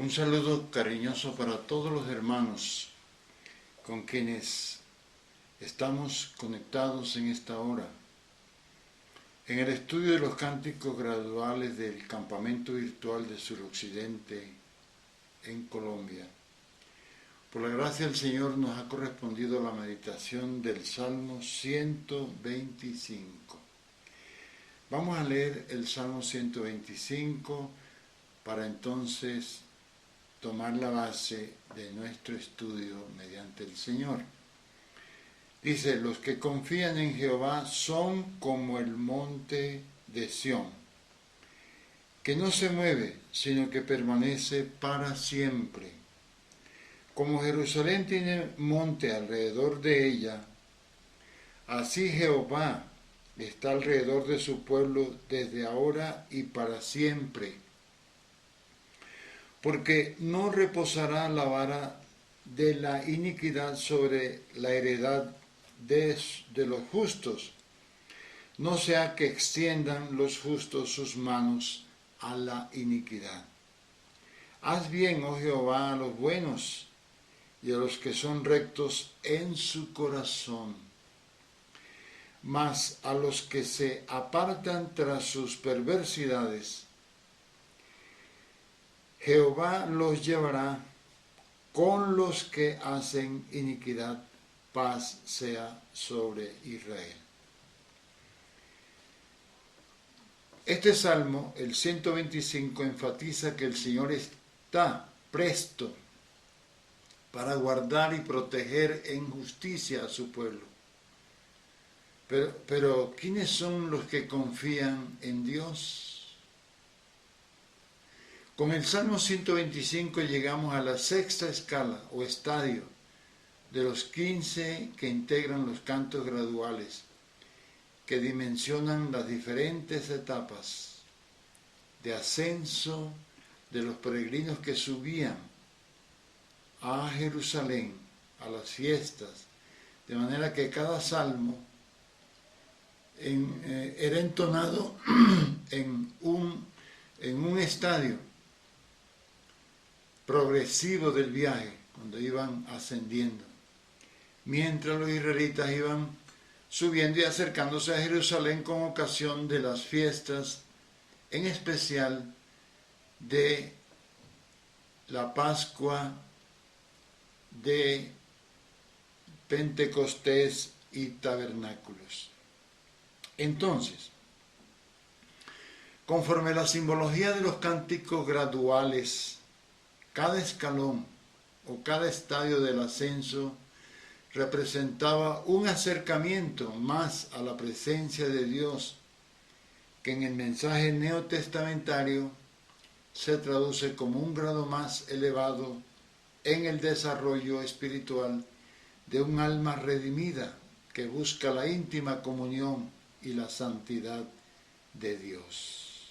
Un saludo cariñoso para todos los hermanos con quienes estamos conectados en esta hora. En el estudio de los cánticos graduales del campamento virtual de Suroccidente en Colombia, por la gracia del Señor nos ha correspondido la meditación del Salmo 125. Vamos a leer el Salmo 125 para entonces tomar la base de nuestro estudio mediante el Señor. Dice: los que confían en Jehová son como el monte de Sión, que no se mueve, sino que permanece para siempre. Como Jerusalén tiene monte alrededor de ella, así Jehová está alrededor de su pueblo desde ahora y para siempre. Porque no reposará la vara de la iniquidad sobre la heredad de los justos, no sea que extiendan los justos sus manos a la iniquidad. Haz bien, oh Jehová, a los buenos y a los que son rectos en su corazón, mas a los que se apartan tras sus perversidades, Jehová los llevará. Con los que hacen iniquidad, paz sea sobre Israel. Este salmo, el 125, enfatiza que el Señor está presto para guardar y proteger en justicia a su pueblo. Pero ¿quiénes son los que confían en Dios? Con el Salmo 125 llegamos a la sexta escala o estadio de los 15 que integran los cantos graduales, que dimensionan las diferentes etapas de ascenso de los peregrinos que subían a Jerusalén a las fiestas, de manera que cada salmo era entonado en un estadio progresivo del viaje, cuando iban ascendiendo, mientras los israelitas iban subiendo y acercándose a Jerusalén con ocasión de las fiestas, en especial de la Pascua, de Pentecostés y Tabernáculos. Entonces, conforme la simbología de los cánticos graduales, cada escalón o cada estadio del ascenso representaba un acercamiento más a la presencia de Dios, que en el mensaje neotestamentario se traduce como un grado más elevado en el desarrollo espiritual de un alma redimida que busca la íntima comunión y la santidad de Dios.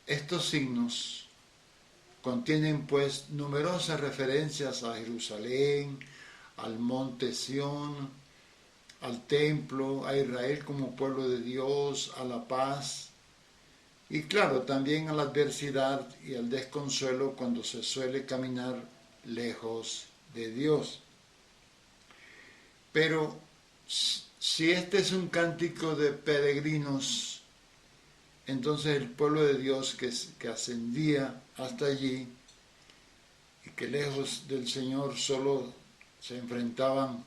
Estos signos contienen pues numerosas referencias a Jerusalén, al monte Sión, al templo, a Israel como pueblo de Dios, a la paz y claro, también a la adversidad y al desconsuelo cuando se suele caminar lejos de Dios. Pero si este es un cántico de peregrinos, entonces el pueblo de Dios que ascendía hasta allí y que lejos del Señor solo se enfrentaban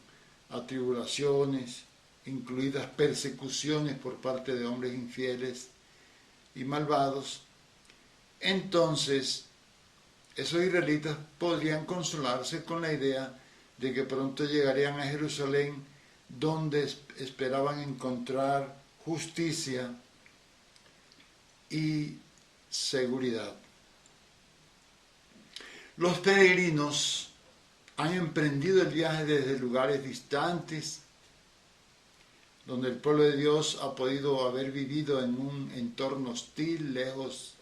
a tribulaciones, incluidas persecuciones por parte de hombres infieles y malvados, entonces esos israelitas podrían consolarse con la idea de que pronto llegarían a Jerusalén, donde esperaban encontrar justicia y seguridad. Los peregrinos han emprendido el viaje desde lugares distantes, donde el pueblo de Dios ha podido haber vivido en un entorno hostil, lejos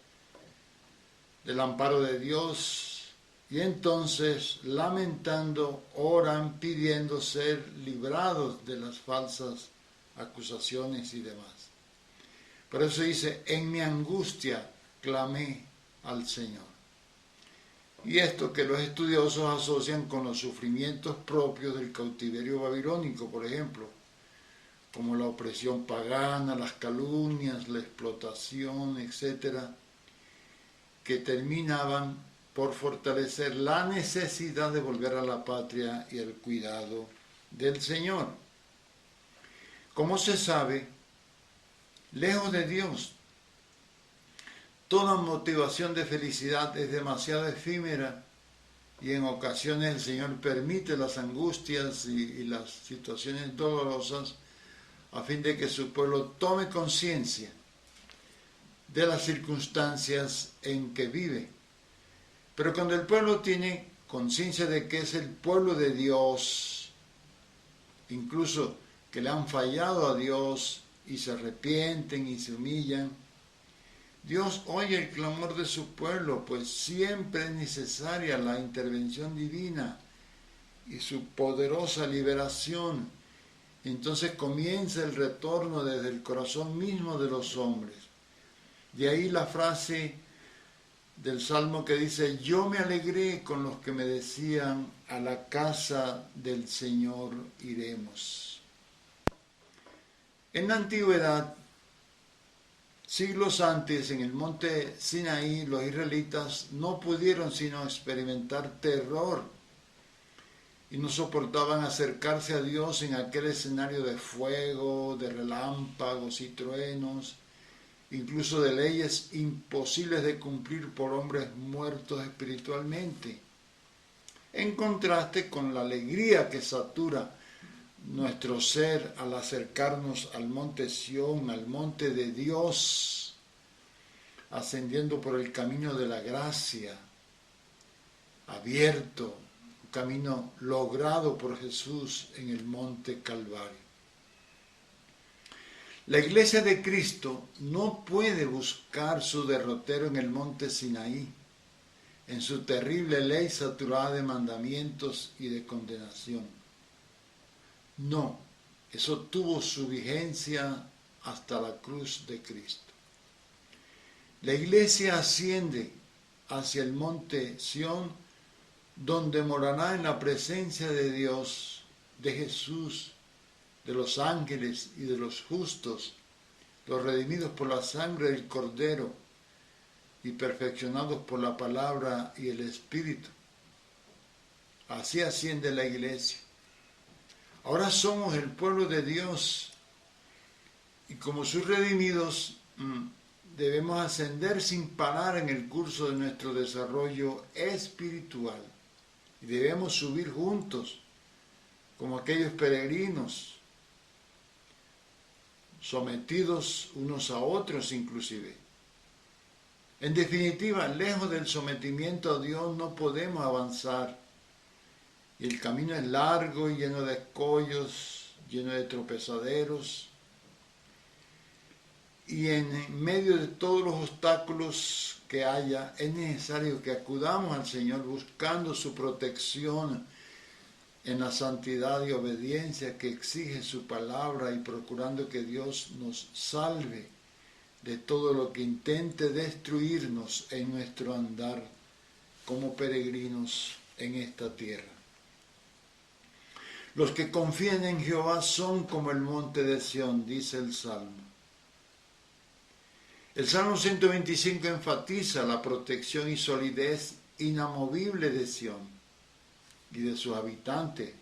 del amparo de Dios, y entonces, lamentando, oran pidiendo ser librados de las falsas acusaciones y demás. Por eso dice: en mi angustia clamé al Señor. y esto que los estudiosos asocian con los sufrimientos propios del cautiverio babilónico, por ejemplo, como la opresión pagana, las calumnias, la explotación, etcétera, que terminaban por fortalecer la necesidad de volver a la patria y al cuidado del Señor. Como se sabe, lejos de Dios, toda motivación de felicidad es demasiado efímera y en ocasiones el Señor permite las angustias y las situaciones dolorosas a fin de que su pueblo tome conciencia de las circunstancias en que vive. Pero cuando el pueblo tiene conciencia de que es el pueblo de Dios, incluso que le han fallado a Dios y se arrepienten y se humillan, Dios oye el clamor de su pueblo, pues siempre es necesaria la intervención divina y su poderosa liberación. Entonces comienza el retorno desde el corazón mismo de los hombres. De ahí la frase del Salmo que dice: yo me alegré con los que me decían, a la casa del Señor iremos. En la antigüedad, siglos antes, en el monte Sinaí, los israelitas no pudieron sino experimentar terror y no soportaban acercarse a Dios en aquel escenario de fuego, de relámpagos y truenos, incluso de leyes imposibles de cumplir por hombres muertos espiritualmente, en contraste con la alegría que satura nuestro ser al acercarnos al monte Sión, al monte de Dios, ascendiendo por el camino de la gracia, abierto, un camino logrado por Jesús en el monte Calvario. La iglesia de Cristo no puede buscar su derrotero en el monte Sinaí, en su terrible ley saturada de mandamientos y de condenación. No, eso tuvo su vigencia hasta la cruz de Cristo. La iglesia asciende hacia el monte Sión, donde morará en la presencia de Dios, de Jesús, de los ángeles y de los justos, los redimidos por la sangre del Cordero y perfeccionados por la palabra y el Espíritu. Así asciende la iglesia. Ahora somos el pueblo de Dios y como sus redimidos debemos ascender sin parar en el curso de nuestro desarrollo espiritual y debemos subir juntos como aquellos peregrinos, sometidos unos a otros inclusive. En definitiva, lejos del sometimiento a Dios no podemos avanzar. Y el camino es largo y lleno de escollos, lleno de tropezaderos. Y en medio de todos los obstáculos que haya, es necesario que acudamos al Señor buscando su protección en la santidad y obediencia que exige su palabra y procurando que Dios nos salve de todo lo que intente destruirnos en nuestro andar como peregrinos en esta tierra. Los que confían en Jehová son como el monte de Sión, dice el Salmo. El Salmo 125 enfatiza la protección y solidez inamovible de Sión y de sus habitantes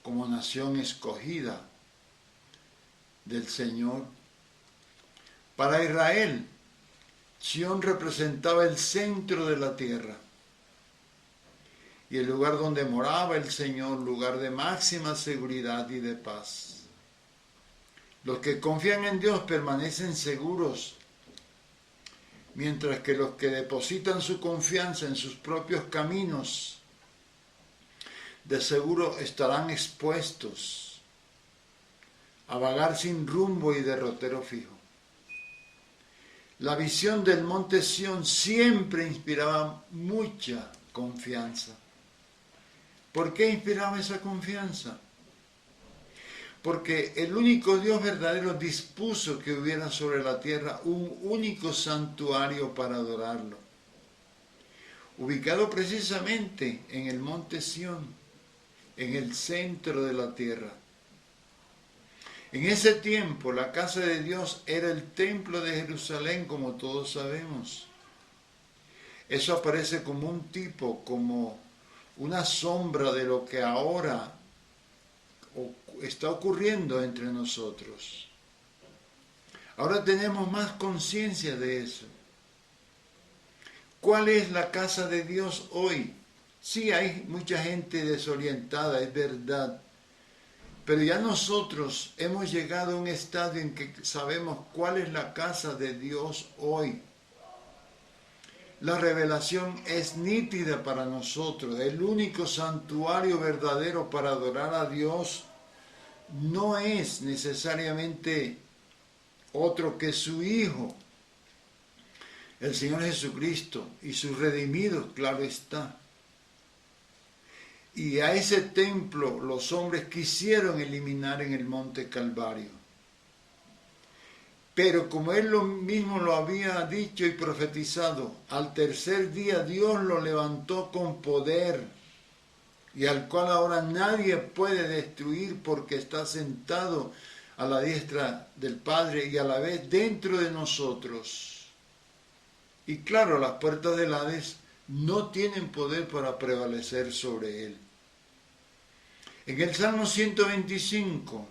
como nación escogida del Señor. Para Israel, Sión representaba el centro de la tierra y el lugar donde moraba el Señor, lugar de máxima seguridad y de paz. Los que confían en Dios permanecen seguros, mientras que los que depositan su confianza en sus propios caminos, de seguro estarán expuestos a vagar sin rumbo y derrotero fijo. La visión del monte Sión siempre inspiraba mucha confianza. ¿Por qué inspiraba esa confianza? Porque el único Dios verdadero dispuso que hubiera sobre la tierra un único santuario para adorarlo. ubicado precisamente en el monte Sión, en el centro de la tierra. En ese tiempo la casa de Dios era el templo de Jerusalén, como todos sabemos. Eso aparece como un tipo, como una sombra de lo que ahora está ocurriendo entre nosotros. Ahora tenemos más conciencia de eso. ¿Cuál es la casa de Dios hoy? Sí, hay mucha gente desorientada, es verdad. Pero ya nosotros hemos llegado a un estadio en que sabemos cuál es la casa de Dios hoy. La revelación es nítida para nosotros. El único santuario verdadero para adorar a Dios no es necesariamente otro que su Hijo, el Señor Jesucristo, y sus redimidos, claro está. Y a ese templo los hombres quisieron eliminar en el monte Calvario. Pero como Él mismo lo había dicho y profetizado, al tercer día Dios lo levantó con poder, y al cual ahora nadie puede destruir porque está sentado a la diestra del Padre y a la vez dentro de nosotros. Y claro, las puertas del Hades no tienen poder para prevalecer sobre Él. En el Salmo 125,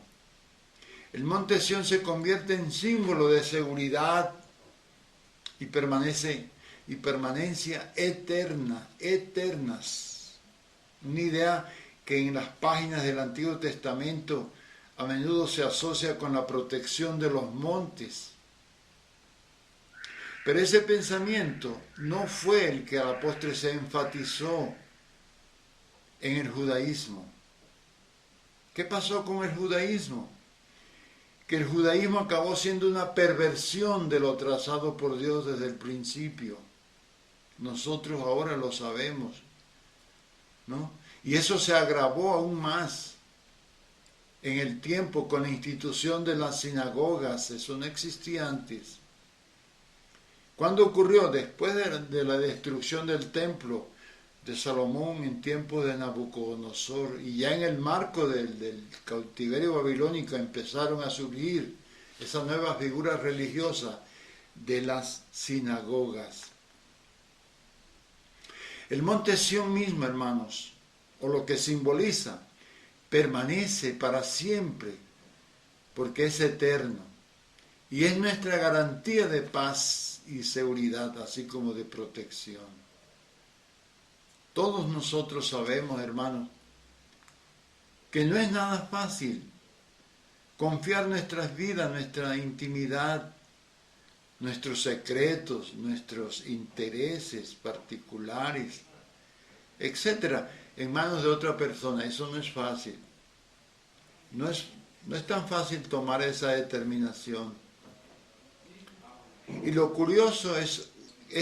el monte Sión se convierte en símbolo de seguridad y permanencia eternas. Una idea que en las páginas del Antiguo Testamento a menudo se asocia con la protección de los montes. Pero ese pensamiento no fue el que a la postre se enfatizó en el judaísmo. ¿Qué pasó con el judaísmo? Que el judaísmo acabó siendo una perversión de lo trazado por Dios desde el principio. Nosotros ahora lo sabemos, ¿no? Y eso se agravó aún más en el tiempo con la institución de las sinagogas. Eso no existía antes. ¿Cuándo ocurrió? Después de la destrucción del templo de Salomón en tiempos de Nabucodonosor, y ya en el marco del cautiverio babilónico empezaron a surgir esas nuevas figuras religiosas de las sinagogas. El monte Sión mismo, hermanos, o lo que simboliza, permanece para siempre porque es eterno y es nuestra garantía de paz y seguridad, así como de protección. Todos nosotros sabemos, hermanos, que no es nada fácil confiar nuestras vidas, nuestra intimidad, nuestros secretos, nuestros intereses particulares, etcétera, en manos de otra persona. Eso no es fácil. No es tan fácil tomar esa determinación. Y lo curioso es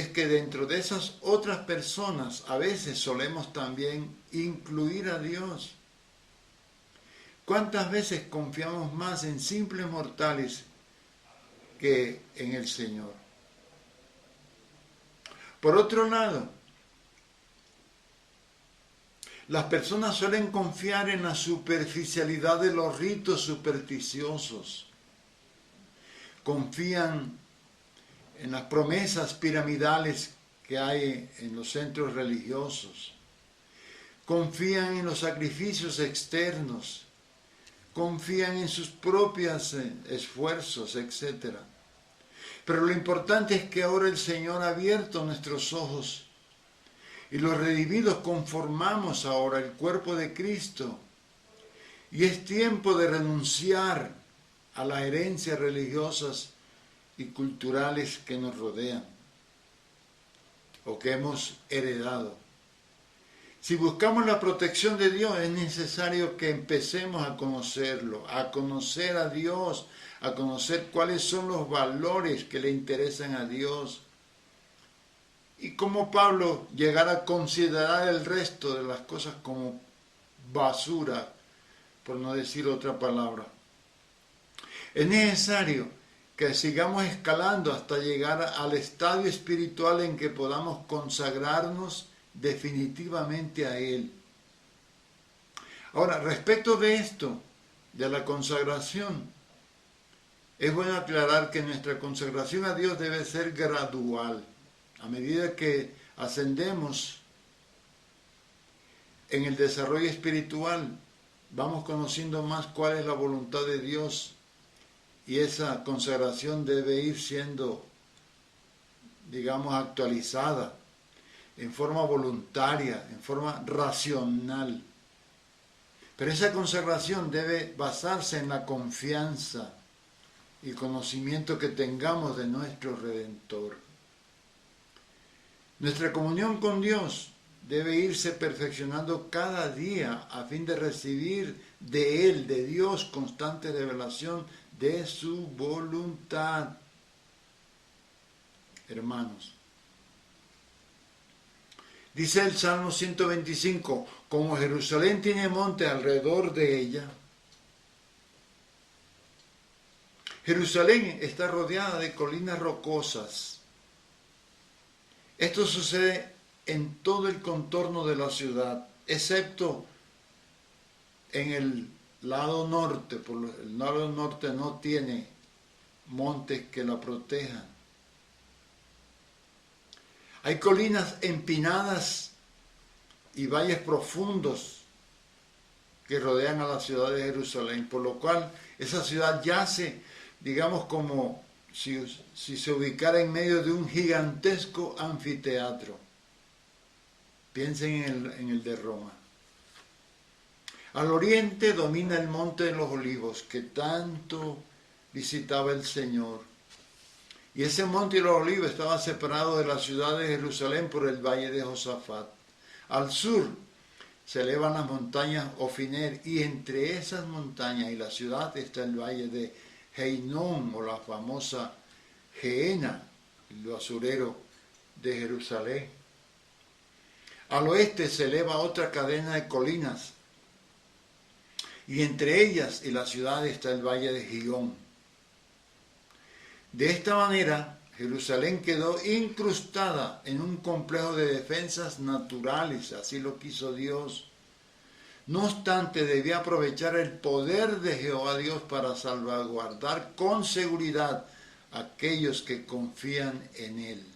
que dentro de esas otras personas a veces solemos también incluir a Dios. ¿Cuántas veces confiamos más en simples mortales que en el Señor? Por otro lado, las personas suelen confiar en la superficialidad de los ritos supersticiosos. Confían en las promesas piramidales que hay en los centros religiosos. Confían en los sacrificios externos. Confían en sus propios esfuerzos, etc. Pero lo importante es que ahora el Señor ha abierto nuestros ojos y los redimidos conformamos ahora el cuerpo de Cristo. Y es tiempo de renunciar a las herencias religiosas y culturales que nos rodean o que hemos heredado. Si buscamos la protección de Dios, es necesario que empecemos a conocerlo, a conocer a Dios, a conocer cuáles son los valores que le interesan a Dios. Y como Pablo, llegar a considerar el resto de las cosas como basura, por no decir otra palabra. Es necesario que sigamos escalando hasta llegar al estadio espiritual en que podamos consagrarnos definitivamente a Él. Ahora, respecto de esto, de la consagración, es bueno aclarar que nuestra consagración a Dios debe ser gradual. A medida que ascendemos en el desarrollo espiritual, vamos conociendo más cuál es la voluntad de Dios y esa consagración debe ir siendo, digamos, actualizada en forma voluntaria, en forma racional. Pero esa consagración debe basarse en la confianza y conocimiento que tengamos de nuestro Redentor. Nuestra comunión con Dios debe irse perfeccionando cada día a fin de recibir de Él, de Dios, constante revelación de su voluntad. Hermanos, dice el Salmo 125, como Jerusalén tiene monte alrededor de ella, Jerusalén está rodeada de colinas rocosas. Esto sucede en todo el contorno de la ciudad, excepto en el lado norte. El lado norte no tiene montes que la protejan. Hay colinas empinadas y valles profundos que rodean a la ciudad de Jerusalén, por lo cual esa ciudad yace, digamos, como si se ubicara en medio de un gigantesco anfiteatro. Piensen en el de Roma. Al oriente domina el Monte de los Olivos, que tanto visitaba el Señor. Y ese Monte de los Olivos estaba separado de la ciudad de Jerusalén por el valle de Josafat. Al sur se elevan las montañas Ofiner, y entre esas montañas y la ciudad está el valle de Heinom, o la famosa Geena, el basurero de Jerusalén. Al oeste se eleva otra cadena de colinas, y entre ellas y la ciudad está el valle de Gihón. De esta manera, Jerusalén quedó incrustada en un complejo de defensas naturales, así lo quiso Dios. No obstante, debía aprovechar el poder de Jehová Dios para salvaguardar con seguridad a aquellos que confían en Él.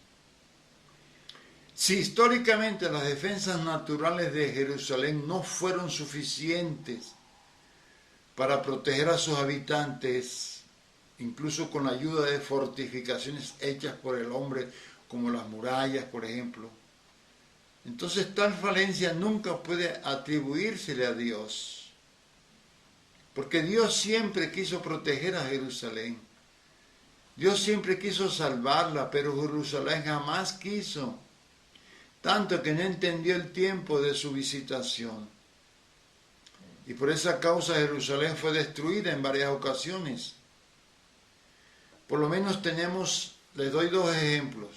Si históricamente las defensas naturales de Jerusalén no fueron suficientes para proteger a sus habitantes, incluso con la ayuda de fortificaciones hechas por el hombre, como las murallas, por ejemplo, entonces tal falencia nunca puede atribuírsele a Dios, porque Dios siempre quiso proteger a Jerusalén. Dios siempre quiso salvarla, pero Jerusalén jamás quiso, tanto que no entendió el tiempo de su visitación. Y por esa causa Jerusalén fue destruida en varias ocasiones. Por lo menos les doy dos ejemplos.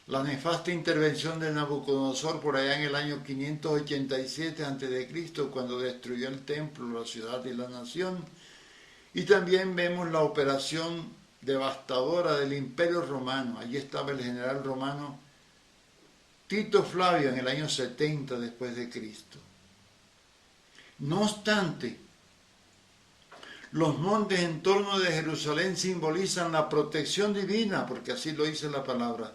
La nefasta intervención de Nabucodonosor por allá en el año 587 a.C., cuando destruyó el templo, la ciudad y la nación. Y también vemos la operación devastadora del Imperio Romano. Allí estaba el general romano Tito Flavio en el año 70 después de Cristo. No obstante, los montes en torno de Jerusalén simbolizan la protección divina, porque así lo dice la palabra,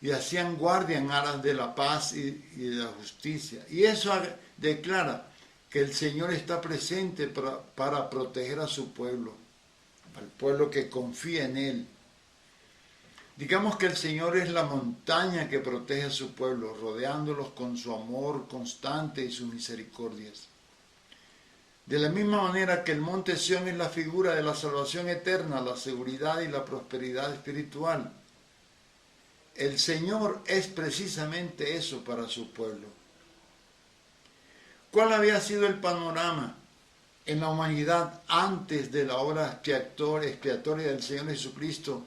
y hacían guardia en aras de la paz y de la justicia. Y eso declara que el Señor está presente para proteger a su pueblo, al pueblo que confía en Él. Digamos que el Señor es la montaña que protege a su pueblo, rodeándolos con su amor constante y sus misericordias. De la misma manera que el monte Sión es la figura de la salvación eterna, la seguridad y la prosperidad espiritual, el Señor es precisamente eso para su pueblo. ¿Cuál había sido el panorama en la humanidad antes de la obra expiatoria del Señor Jesucristo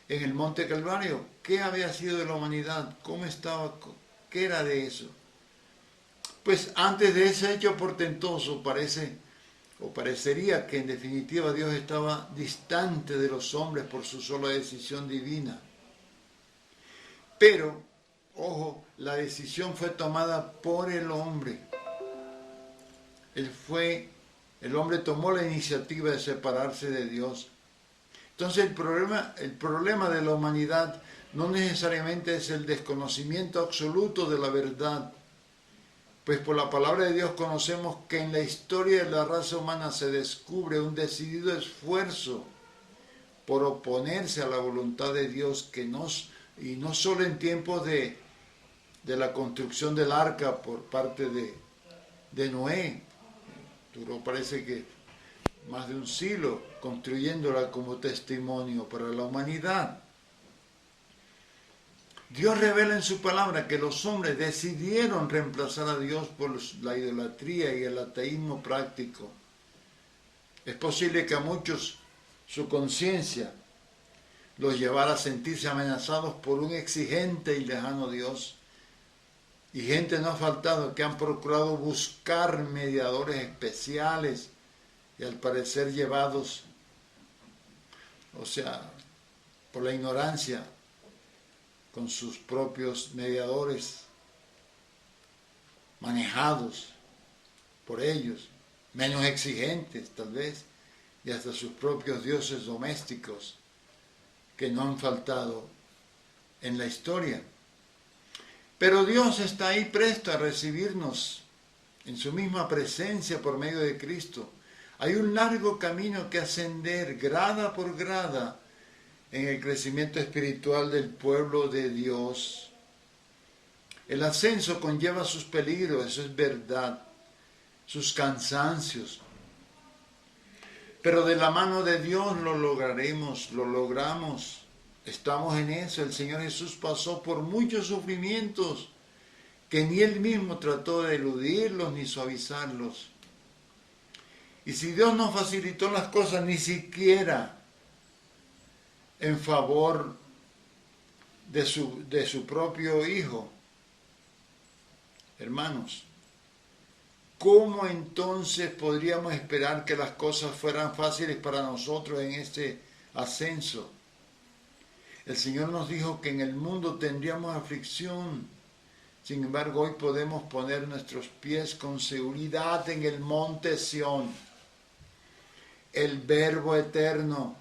en el Monte Calvario? ¿Qué había sido de la humanidad? ¿Cómo estaba? ¿Qué era de eso? Pues antes de ese hecho portentoso parecería que en definitiva Dios estaba distante de los hombres por su sola decisión divina. Pero Ojo, la decisión fue tomada por el hombre. El hombre tomó la iniciativa de separarse de Dios. Entonces el problema de la humanidad no necesariamente es el desconocimiento absoluto de la verdad, pues por la palabra de Dios conocemos que en la historia de la raza humana se descubre un decidido esfuerzo por oponerse a la voluntad de Dios, y no solo en tiempos de la construcción del arca por parte de Noé, duró parece que más de un siglo construyéndola como testimonio para la humanidad. Dios revela en su palabra que los hombres decidieron reemplazar a Dios por la idolatría y el ateísmo práctico. Es posible que a muchos su conciencia los llevara a sentirse amenazados por un exigente y lejano Dios. Y gente no ha faltado que han procurado buscar mediadores especiales y al parecer llevados, por la ignorancia, con sus propios mediadores, manejados por ellos, menos exigentes tal vez, y hasta sus propios dioses domésticos que no han faltado en la historia. Pero Dios está ahí presto a recibirnos en su misma presencia por medio de Cristo. Hay un largo camino que ascender, grada por grada, en el crecimiento espiritual del pueblo de Dios. El ascenso conlleva sus peligros, eso es verdad, sus cansancios. Pero de la mano de Dios lo logramos. Estamos en eso. El Señor Jesús pasó por muchos sufrimientos que ni Él mismo trató de eludirlos ni suavizarlos. Y si Dios nos facilitó las cosas, ni siquiera en favor de su propio Hijo, hermanos, ¿cómo entonces podríamos esperar que las cosas fueran fáciles para nosotros en este ascenso? El Señor nos dijo que en el mundo tendríamos aflicción. Sin embargo, hoy podemos poner nuestros pies con seguridad en el monte Sión. El Verbo eterno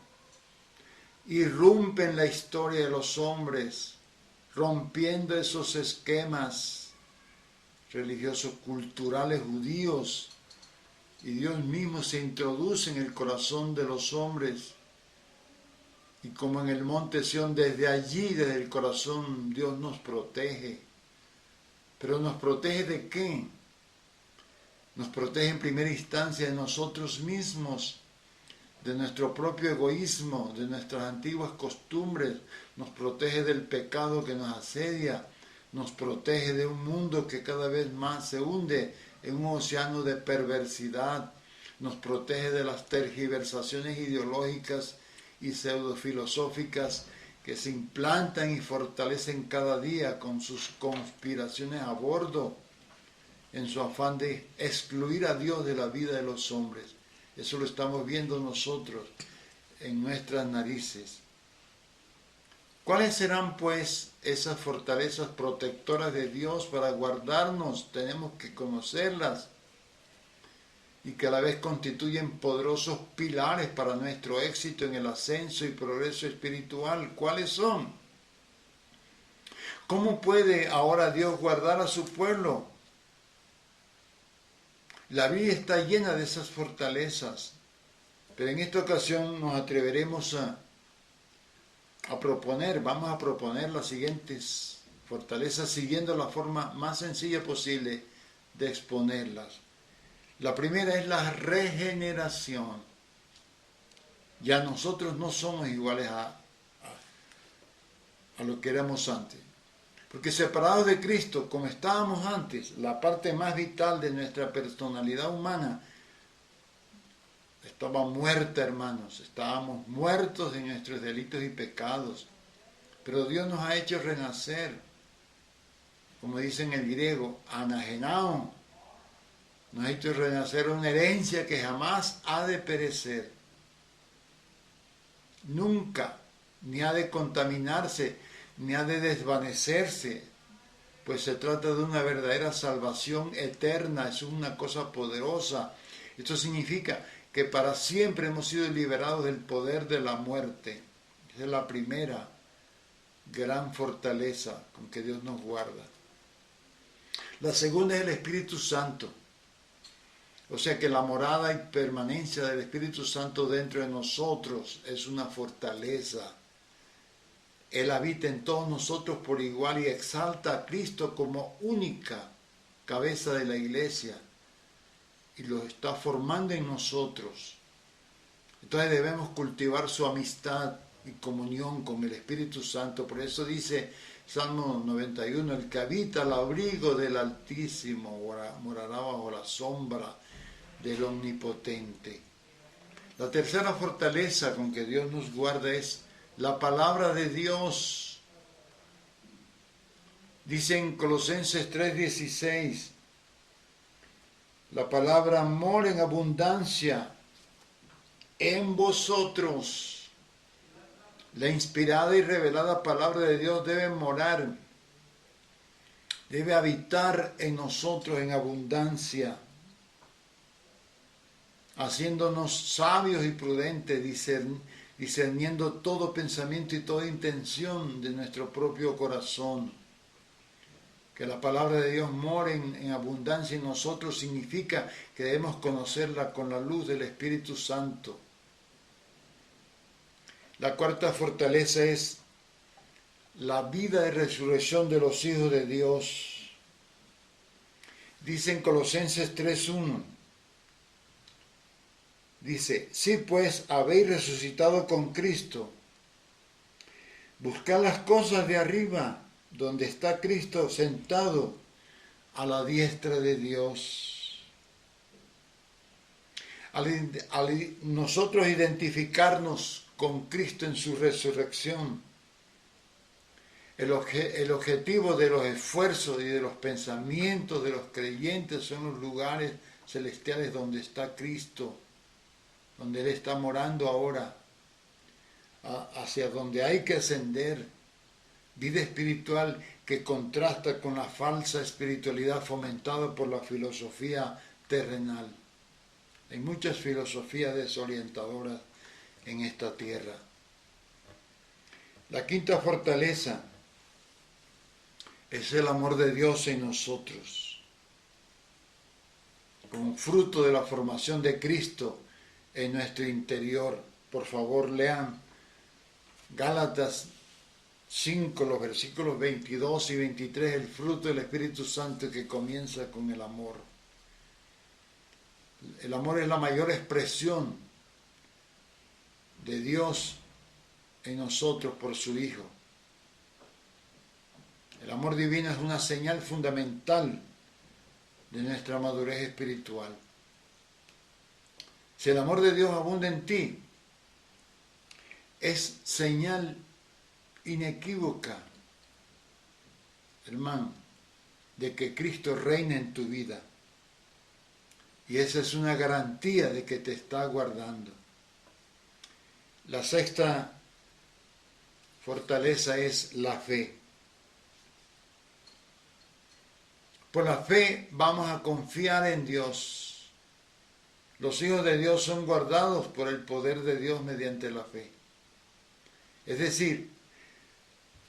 irrumpe en la historia de los hombres, rompiendo esos esquemas religiosos, culturales, judíos, y Dios mismo se introduce en el corazón de los hombres. Y como en el monte Sión, desde allí, desde el corazón, Dios nos protege. ¿Pero nos protege de qué? Nos protege en primera instancia de nosotros mismos, de nuestro propio egoísmo, de nuestras antiguas costumbres. Nos protege del pecado que nos asedia. Nos protege de un mundo que cada vez más se hunde en un océano de perversidad. Nos protege de las tergiversaciones ideológicas y pseudofilosóficas que se implantan y fortalecen cada día con sus conspiraciones a bordo en su afán de excluir a Dios de la vida de los hombres. Eso lo estamos viendo nosotros en nuestras narices. ¿Cuáles serán pues esas fortalezas protectoras de Dios para guardarnos? Tenemos que conocerlas, y que a la vez constituyen poderosos pilares para nuestro éxito en el ascenso y progreso espiritual. ¿Cuáles son? ¿Cómo puede ahora Dios guardar a su pueblo? La Biblia está llena de esas fortalezas, pero en esta ocasión nos atreveremos vamos a proponer las siguientes fortalezas siguiendo la forma más sencilla posible de exponerlas. La primera es la regeneración. Ya nosotros no somos iguales a lo que éramos antes. Porque separados de Cristo, como estábamos antes, la parte más vital de nuestra personalidad humana estaba muerta, hermanos. Estábamos muertos de nuestros delitos y pecados. Pero Dios nos ha hecho renacer. Como dice en el griego, anagenao. Nos ha hecho renacer una herencia que jamás ha de perecer. Nunca, ni ha de contaminarse, ni ha de desvanecerse. pues se trata de una verdadera salvación eterna, es una cosa poderosa. Esto significa que para siempre hemos sido liberados del poder de la muerte. Esa es la primera gran fortaleza con que Dios nos guarda. La segunda es el Espíritu Santo. O sea que la morada y permanencia del Espíritu Santo dentro de nosotros es una fortaleza. Él habita en todos nosotros por igual y exalta a Cristo como única cabeza de la iglesia y lo está formando en nosotros. Entonces debemos cultivar su amistad y comunión con el Espíritu Santo. Por eso dice Salmo 91, el que habita al abrigo del Altísimo morará bajo la sombra del Omnipotente. La tercera fortaleza con que Dios nos guarda es la palabra de Dios. Dice en Colosenses 3:16, la palabra mora en abundancia en vosotros. La inspirada y revelada palabra de Dios debe morar, debe habitar en nosotros en abundancia, haciéndonos sabios y prudentes, discerniendo todo pensamiento y toda intención de nuestro propio corazón. Que la palabra de Dios more en abundancia en nosotros significa que debemos conocerla con la luz del Espíritu Santo. La cuarta fortaleza es la vida de resurrección de los hijos de Dios. Dice en Colosenses 3:1, dice, si pues habéis resucitado con Cristo, buscad las cosas de arriba, donde está Cristo sentado a la diestra de Dios. Al nosotros identificarnos con Cristo en su resurrección, el objetivo de los esfuerzos y de los pensamientos de los creyentes son los lugares celestiales donde está Cristo, donde Él está morando ahora, hacia donde hay que ascender. Vida espiritual que contrasta con la falsa espiritualidad fomentada por la filosofía terrenal. Hay muchas filosofías desorientadoras en esta tierra. La quinta fortaleza es el amor de Dios en nosotros, como fruto de la formación de Cristo en nuestro interior. Por favor, lean Gálatas 5, los versículos 22 y 23, el fruto del Espíritu Santo que comienza con el amor. El amor es la mayor expresión de Dios en nosotros por su Hijo. El amor divino es una señal fundamental de nuestra madurez espiritual. Si el amor de Dios abunda en ti, es señal inequívoca, hermano, de que Cristo reina en tu vida. Y esa es una garantía de que te está guardando. La sexta fortaleza es la fe. Por la fe vamos a confiar en Dios. Los hijos de Dios son guardados por el poder de Dios mediante la fe. Es decir,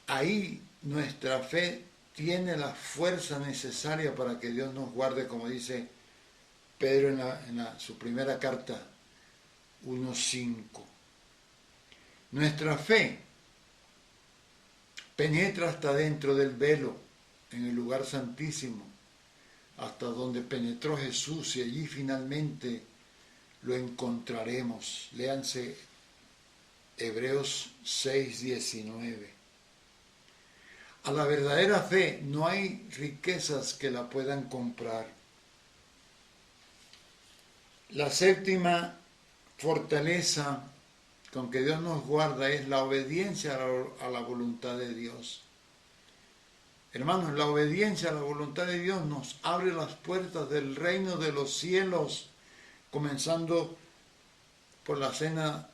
ahí nuestra fe tiene la fuerza necesaria para que Dios nos guarde, como dice Pedro en su primera carta 1:5. Nuestra fe penetra hasta dentro del velo, en el lugar santísimo, hasta donde penetró Jesús, y allí finalmente lo encontraremos. Léanse Hebreos 6:19. A la verdadera fe no hay riquezas que la puedan comprar. La séptima fortaleza con que Dios nos guarda es la obediencia a la voluntad de Dios. Hermanos, la obediencia a la voluntad de Dios nos abre las puertas del reino de los cielos, comenzando por la cena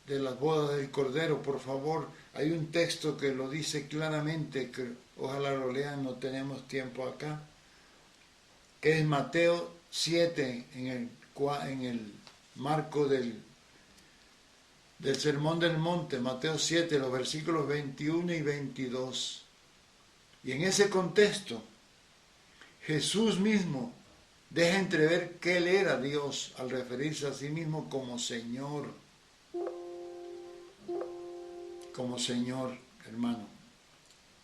de las bodas del Cordero, por favor. Hay un texto que lo dice claramente, que ojalá lo lean, no tenemos tiempo acá, que es Mateo 7, en el marco del Sermón del Monte, Mateo 7, los versículos 21 y 22. Y en ese contexto, Jesús mismo deja entrever que Él era Dios al referirse a sí mismo como Señor, hermano.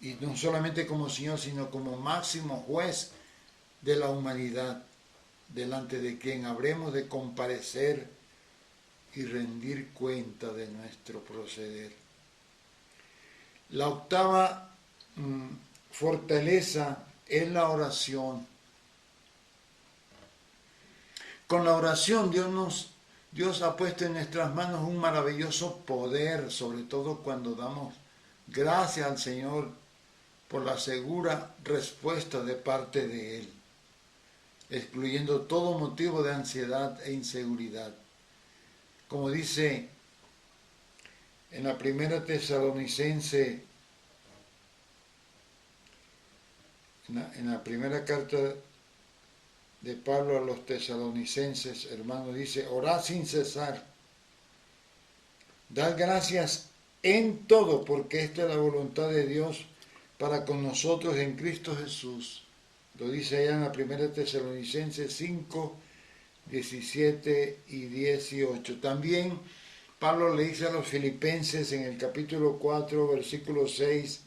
Y no solamente como Señor, sino como máximo juez de la humanidad, delante de quien habremos de comparecer y rendir cuenta de nuestro proceder. La octava fortaleza es la oración. Con la oración Dios ha puesto en nuestras manos un maravilloso poder, sobre todo cuando damos gracias al Señor por la segura respuesta de parte de Él, excluyendo todo motivo de ansiedad e inseguridad. Como dice en la primera Tesalonicense, en la primera carta de Pablo a los tesalonicenses, hermanos, dice: orad sin cesar, dad gracias en todo, porque esta es la voluntad de Dios para con nosotros en Cristo Jesús. Lo dice allá en la primera Tesalonicenses 5, 17 y 18. También Pablo le dice a los filipenses en el capítulo 4, versículo 6,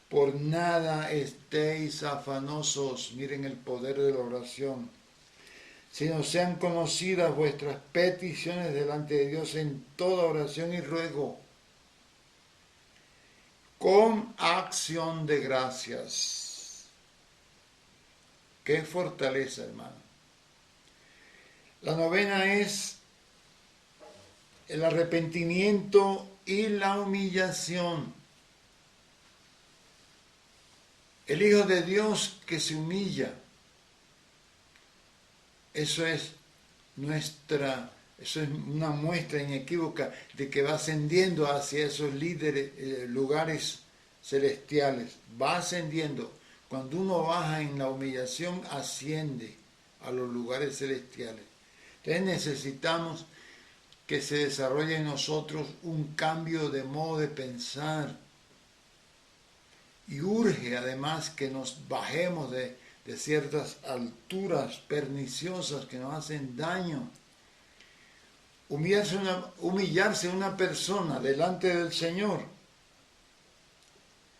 por nada estéis afanosos, miren el poder de la oración, sino sean conocidas vuestras peticiones delante de Dios en toda oración y ruego, con acción de gracias. ¡Qué fortaleza, hermano! La novena es el arrepentimiento y la humillación. El Hijo de Dios que se humilla, eso es una muestra inequívoca de que va ascendiendo hacia esos líderes, lugares celestiales. Va ascendiendo. Cuando uno baja en la humillación, asciende a los lugares celestiales. Entonces necesitamos que se desarrolle en nosotros un cambio de modo de pensar. Y urge además que nos bajemos de ciertas alturas perniciosas que nos hacen daño. Humillarse una persona delante del Señor,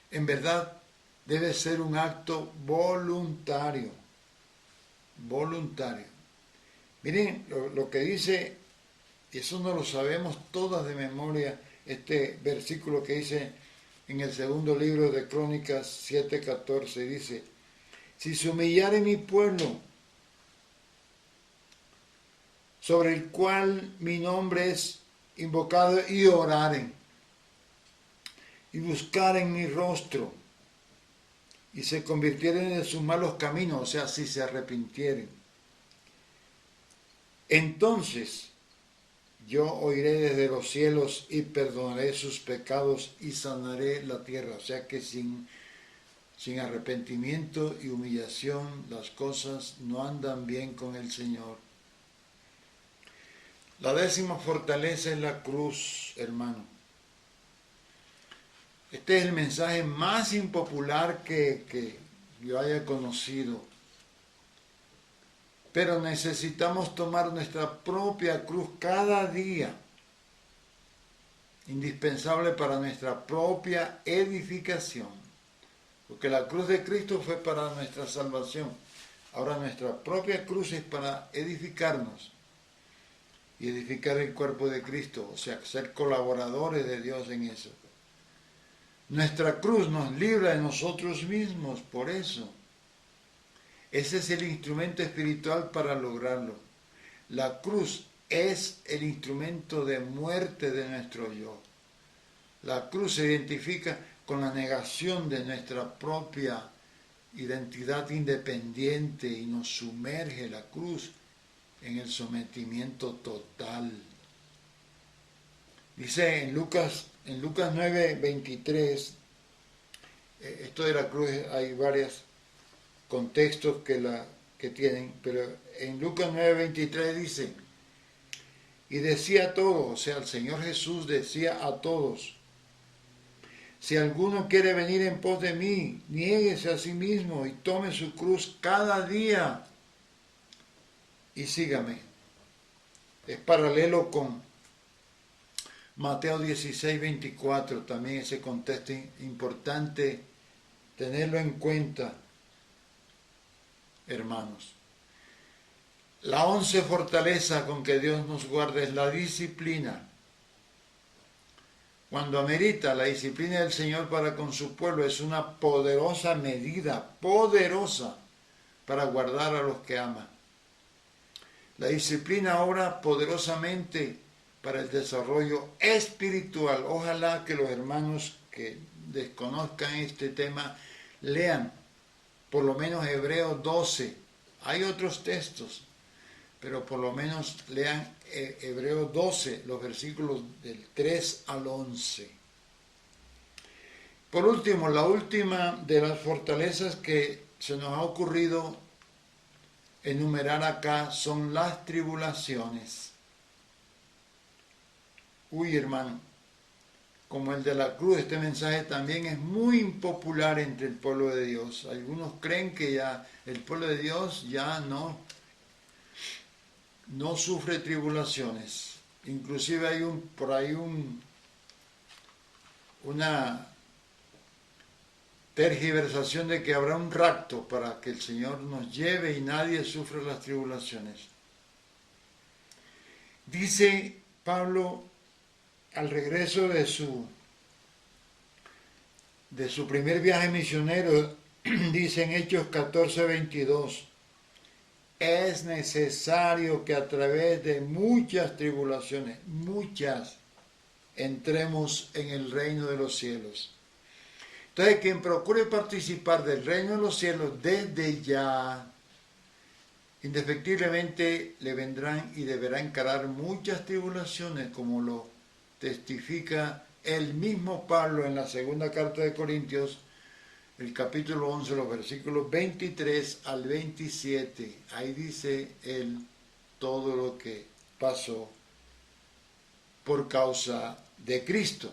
en verdad, debe ser un acto voluntario. Voluntario. Miren lo que dice, y eso no lo sabemos todas de memoria, este versículo que dice en el segundo libro de Crónicas 7:14, dice: si se humillare mi pueblo, sobre el cual mi nombre es invocado, y oraren, y buscaren mi rostro, y se convirtieren de sus malos caminos, o sea, si se arrepintieren, entonces yo oiré desde los cielos y perdonaré sus pecados y sanaré la tierra. O sea que sin arrepentimiento y humillación las cosas no andan bien con el Señor. La 10ª fortaleza es la cruz, hermano. Este es el mensaje más impopular que yo haya conocido. Pero necesitamos tomar nuestra propia cruz cada día, indispensable para nuestra propia edificación. Porque la cruz de Cristo fue para nuestra salvación. Ahora nuestra propia cruz es para edificarnos y edificar el cuerpo de Cristo, o sea, ser colaboradores de Dios en eso. Nuestra cruz nos libra de nosotros mismos, por eso. Ese es el instrumento espiritual para lograrlo. La cruz es el instrumento de muerte de nuestro yo. La cruz se identifica con la negación de nuestra propia identidad independiente y nos sumerge la cruz en el sometimiento total. Dice en Lucas 9:23, esto de la cruz hay varios contextos que tienen, pero en Lucas 9:23 dice, y decía a todos, o sea, el Señor Jesús decía a todos, si alguno quiere venir en pos de mí, niéguese a sí mismo y tome su cruz cada día y sígame. Es paralelo con Mateo 16:24, también ese contexto importante tenerlo en cuenta, hermanos. La 11 fortaleza con que Dios nos guarda es la disciplina. Cuando amerita la disciplina del Señor para con su pueblo es una poderosa medida, poderosa, para guardar a los que ama. La disciplina obra poderosamente para el desarrollo espiritual. Ojalá que los hermanos que desconozcan este tema lean por lo menos Hebreos 12. Hay otros textos, pero por lo menos lean Hebreos 12, los versículos del 3 al 11. Por último, la última de las fortalezas que se nos ha ocurrido enumerar acá son las tribulaciones. Uy, hermano, como el de la cruz, este mensaje también es muy impopular entre el pueblo de Dios. Algunos creen que ya el pueblo de Dios ya no sufre tribulaciones. Inclusive hay por ahí una tergiversación de que habrá un rapto para que el Señor nos lleve y nadie sufre las tribulaciones. Dice Pablo al regreso de su primer viaje misionero, dice en Hechos 14:22, es necesario que a través de muchas tribulaciones, entremos en el reino de los cielos. Entonces, quien procure participar del reino de los cielos desde ya, indefectiblemente le vendrán y deberá encarar muchas tribulaciones, como lo testifica el mismo Pablo en la segunda carta de Corintios, el capítulo 11, los versículos 23 al 27. Ahí dice él todo lo que pasó por causa de Cristo.